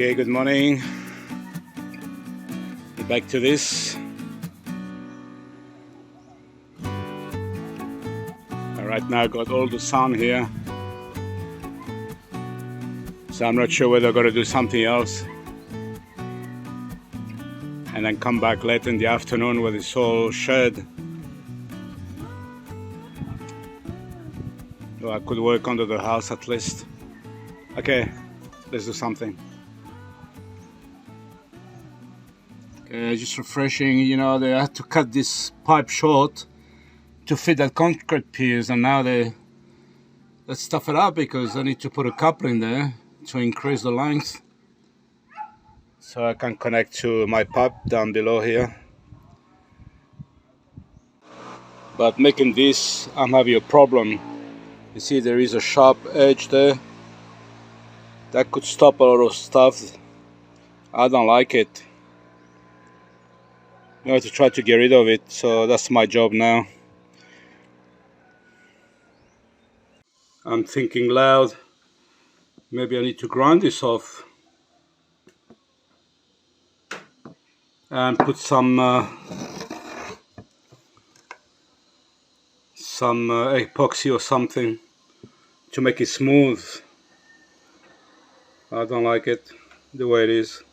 Okay, good morning. Back to this. Right now I got all the sun here, so I'm not sure whether I'm going to do something else and then come back late in the afternoon when it's all shed. Well, I could work under the house at least. Okay, let's do something. Okay, just refreshing. You know, they had to cut this pipe short to fit that concrete piers, and now let's stuff it up because I need to put a coupling there to increase the length so I can connect to my pipe down below here. But making this, I'm having a problem. You see there is a sharp edge there that could stop a lot of stuff. I don't like it. I have to try to get rid of it, so that's my job now. I'm thinking loud. Maybe I need to grind this off and put some epoxy or something to make it smooth. I don't like it the way it is.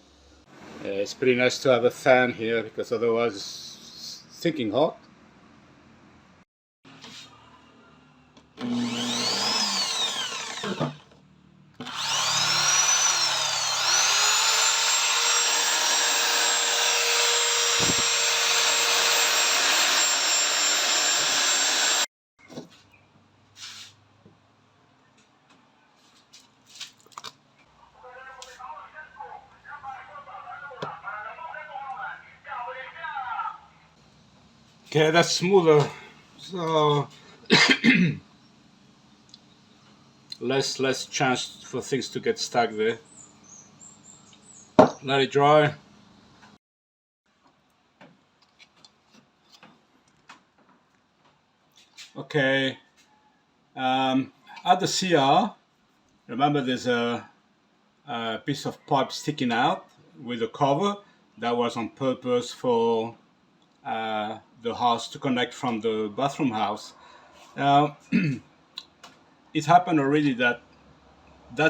It's pretty nice to have a fan here because otherwise it's stinking hot. Okay, that's smoother, so less chance for things to get stuck there. Let it dry. Okay, at the CR, remember there's a piece of pipe sticking out with a cover that was on purpose for the house to connect from the bathroom house. Now, it happened already that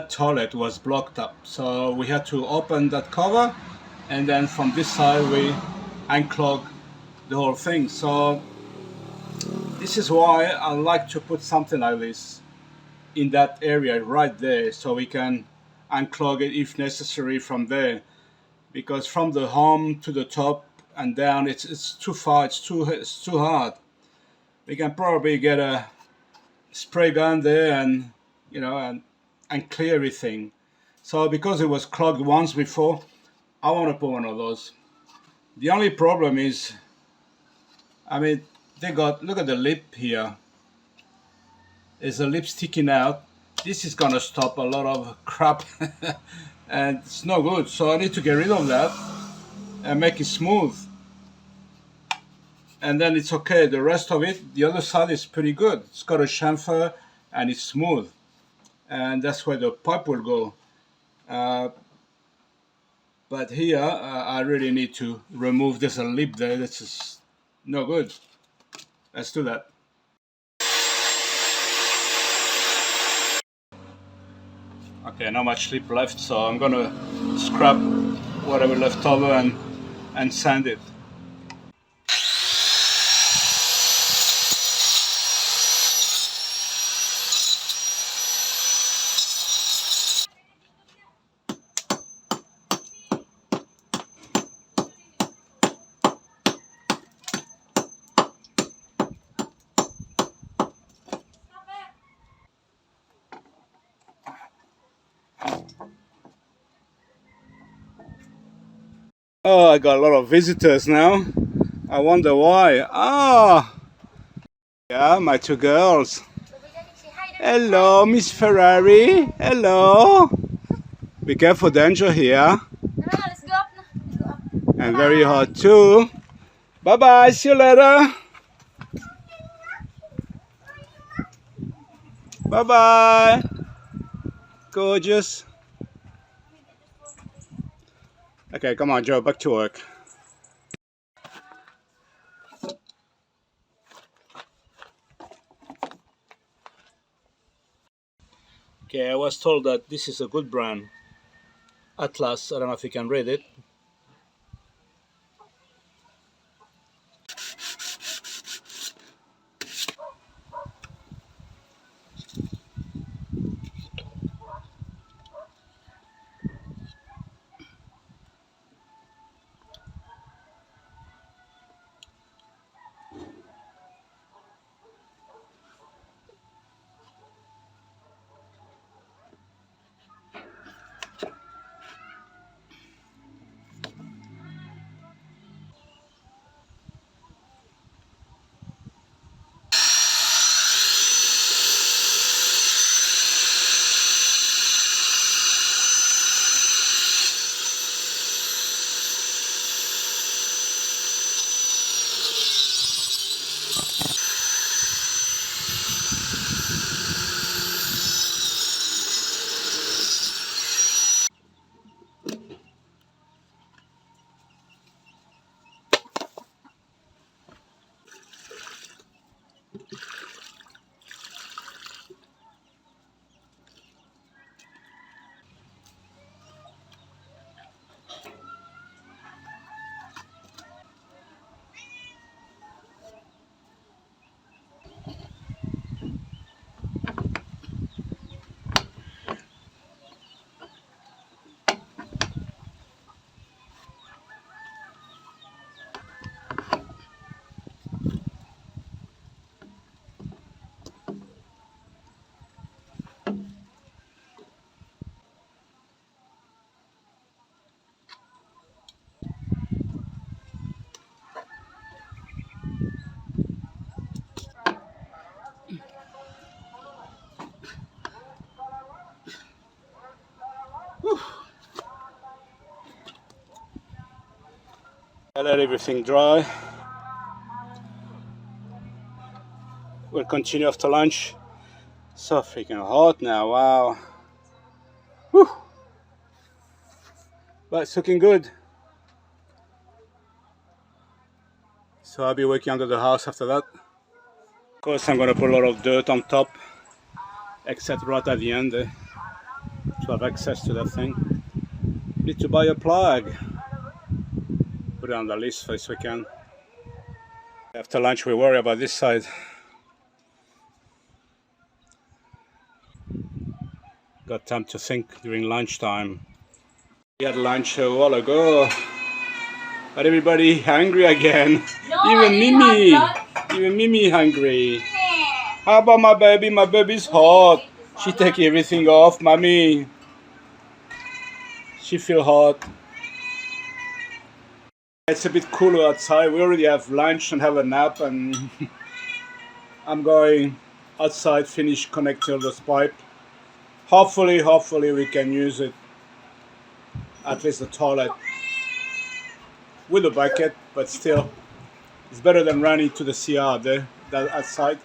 toilet was blocked up, so we had to open that cover, and then from this side we unclog the whole thing. So this is why I like to put something like this in that area right there, so we can unclog it if necessary from there, because from the home to the top and down it's too far, it's too hard. We can probably get a spray gun there and and clear everything. So because it was clogged once before, I want to put one of those. The only problem is, I mean, look at the lip here. There's a lip sticking out. This is gonna stop a lot of crap and it's no good. So I need to get rid of that and make it smooth. And then it's okay. The rest of it, the other side is pretty good. It's got a chamfer and it's smooth. And that's where the pipe will go. But here, I really need to remove. There's a lip there that's just no good. Let's do that. Okay, not much lip left, so I'm gonna scrap whatever left over and sand it. Oh, I got a lot of visitors now. I wonder why. Yeah, my two girls. Hello, Miss Ferrari. Hello. Be careful, danger here. Let's go up. And very hot too. Bye bye, see you later. Bye bye. Gorgeous. Okay, come on, Joe, back to work. Okay, I was told that this is a good brand. Atlas, I don't know if you can read it. I let everything dry. We'll continue after lunch. So freaking hot now, wow. Whew. But it's looking good. So I'll be working under the house after that. Of course, I'm gonna put a lot of dirt on top, except right at the end to have access to that thing. Need to buy a plug. Put it on the list for this weekend. After lunch, we worry about this side. Got time to think during lunchtime. We had lunch a while ago, but everybody hungry again. No, Even Mimi hungry. How about my baby? My baby's hot. She take everything off, mommy. She feel hot. It's a bit cooler outside. We already have lunch and have a nap, and I'm going outside, finish connecting all this pipe. Hopefully we can use it, at least the toilet, with a bucket, but still, it's better than running to the CR there, that outside.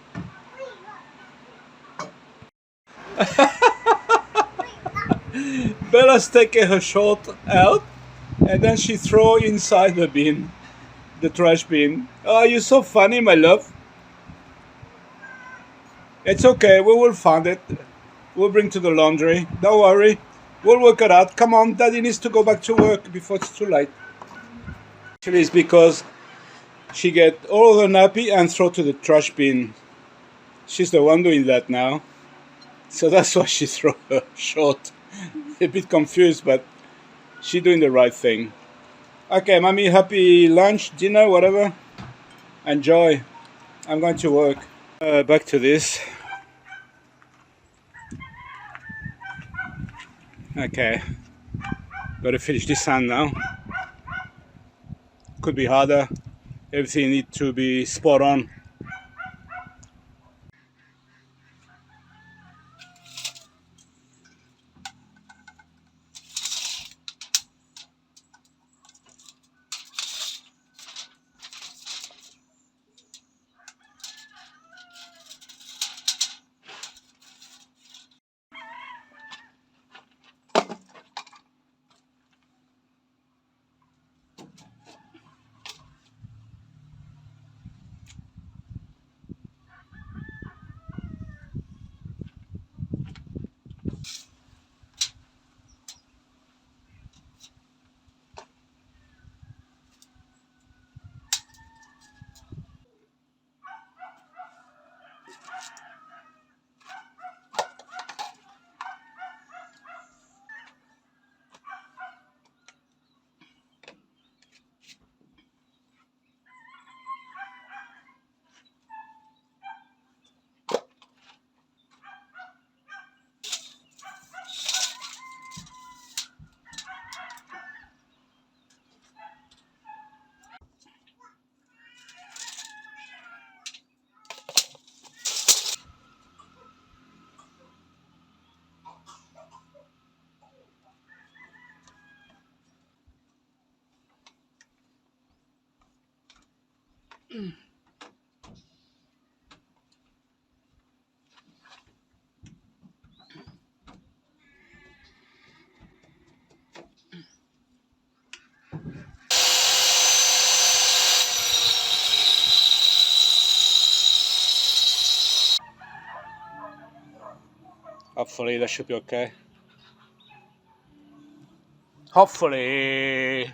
Bella's taking her short out, and then she throw inside the bin, the trash bin. Oh, you're so funny, my love. It's okay, we will find it. We'll bring to the laundry. Don't worry. We'll work it out. Come on, Daddy needs to go back to work before it's too late. Actually, it's because she get all of the nappy and throw to the trash bin. She's the one doing that now. So that's why she throw her short. A bit confused, but she doing the right thing. Okay, mommy, happy lunch, dinner, whatever. Enjoy. I'm going to work. Back to this. Okay. Gotta finish this hand now. Could be harder. Everything needs to be spot on. Hopefully that should be okay. Hopefully.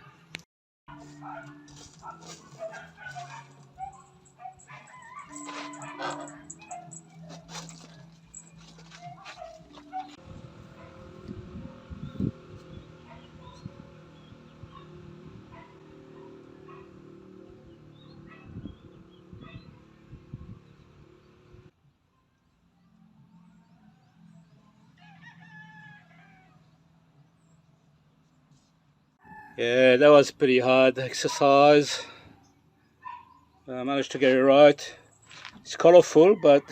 Yeah, that was pretty hard exercise. I managed to get it right. It's colorful, but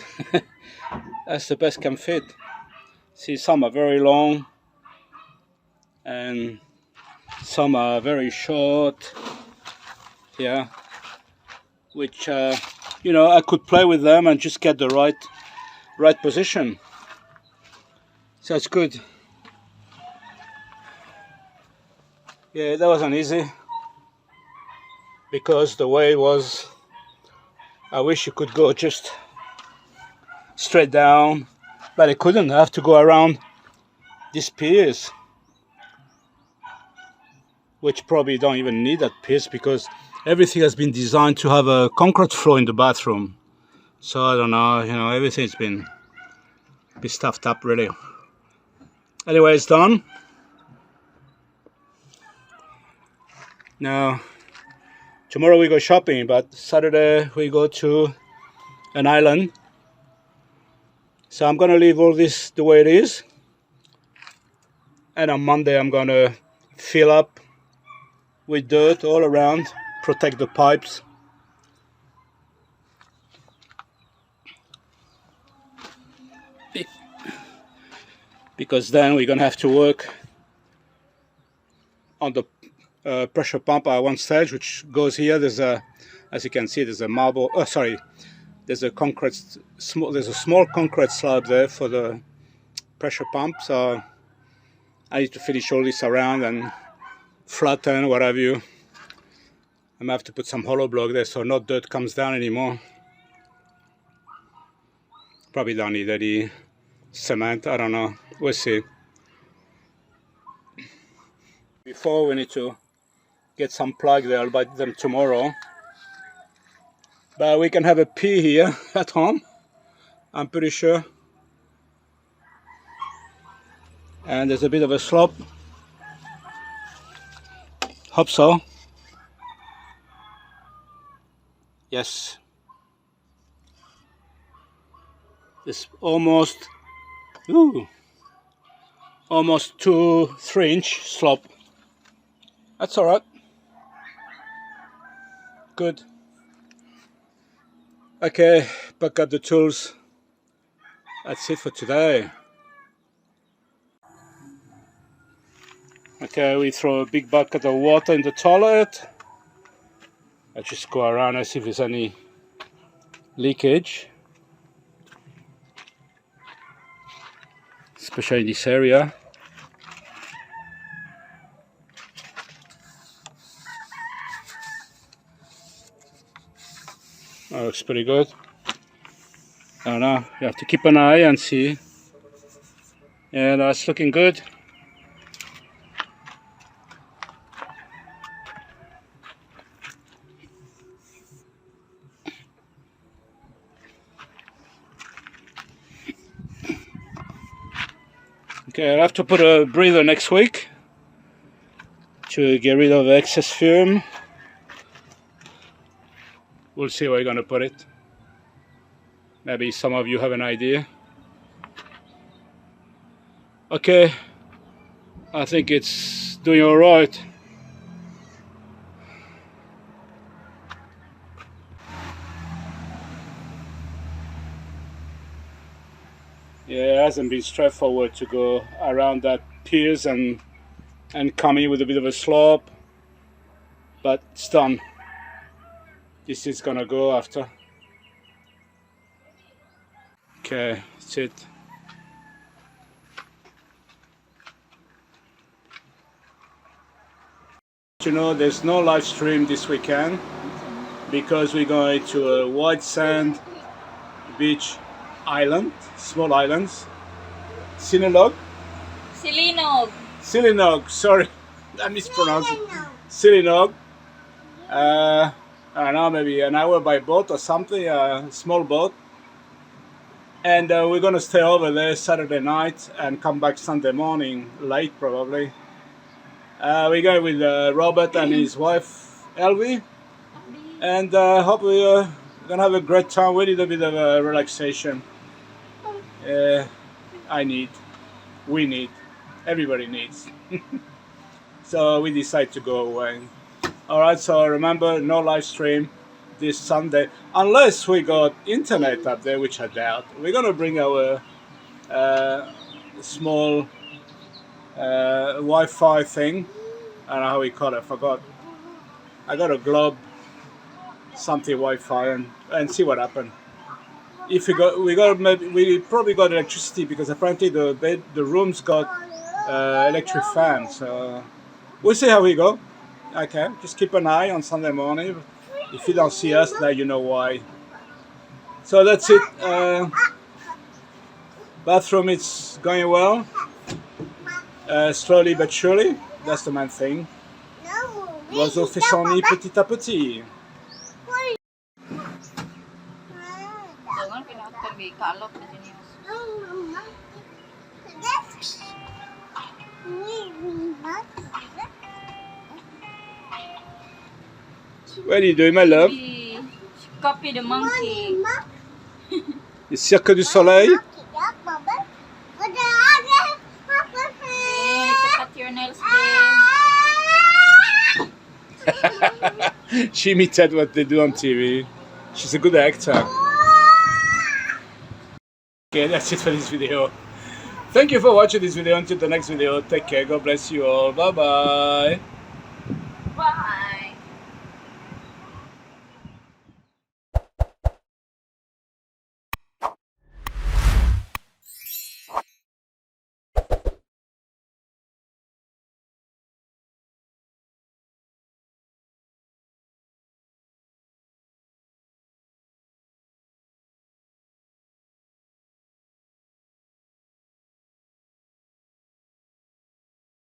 that's the best can fit. See, some are very long and some are very short. Yeah, which you know, I could play with them and just get the right position. So it's good. Yeah, that wasn't easy because the way was, I wish you could go just straight down, but I couldn't. I have to go around these piers, which probably don't even need that piers because everything has been designed to have a concrete floor in the bathroom. So I don't know, you know, everything's been stuffed up really. Anyway, it's done. Now, tomorrow we go shopping, but Saturday we go to an island. So I'm gonna leave all this the way it is. And on Monday I'm gonna fill up with dirt all around, protect the pipes. Because then we're gonna have to work on the pressure pump at one stage, which goes here. There's a, as you can see, there's a marble. Oh, sorry, there's a concrete. There's a small concrete slab there for the pressure pump. So I need to finish all this around and flatten, what have you. I'm gonna have to put some hollow block there so no dirt comes down anymore. Probably don't need any cement. I don't know. We'll see. Before we need to get some plug there. I'll buy them tomorrow. But we can have a pee here at home, I'm pretty sure. And there's a bit of a slope. Hope so. Yes. It's almost 2-3 inch slope. That's all right. Good. Okay, pack up the tools. That's it for today. Okay, we throw a big bucket of water in the toilet. I just go around and see if there's any leakage, especially in this area. That looks pretty good. I don't know, you have to keep an eye and see. Yeah, that's looking good. Okay, I'll have to put a breather next week to get rid of excess fume. We'll see where we're gonna put it. Maybe some of you have an idea. Okay, I think it's doing all right. Yeah, it hasn't been straightforward to go around that piers and come in with a bit of a slope, but it's done. This is gonna go after. Okay, that's it. You know, there's no live stream this weekend because we're going to a white sand beach island, small islands. Sinulog? Silinog, sorry, I mispronounced it. Silinog. I don't know, maybe an hour by boat or something, a small boat. And we're gonna stay over there Saturday night and come back Sunday morning, late probably. We're going with Robert and his wife, Elvie. And hope we're gonna have a great time. We need a bit of relaxation. We need, everybody needs. So we decide to go away. Alright, so remember, no live stream this Sunday, unless we got internet up there, which I doubt. We're gonna bring our small Wi-Fi thing. I don't know how we call it, I forgot. I got a globe, something Wi-Fi, and see what happened. If we probably got electricity because apparently the rooms got electric fans. So we'll see how we go. Okay, just keep an eye on Sunday morning. If you don't see us, now you know why. So that's it. Bathroom is going well, slowly but surely. That's the main thing. L'oiseau fait son nid petit à petit. What are you doing, my love? Copy the monkey. Le Cirque du Soleil. Cut your nails, She imitated what they do on TV. She's a good actor. Okay, that's it for this video. Thank you for watching this video. Until the next video, take care. God bless you all. Bye-bye. Bye.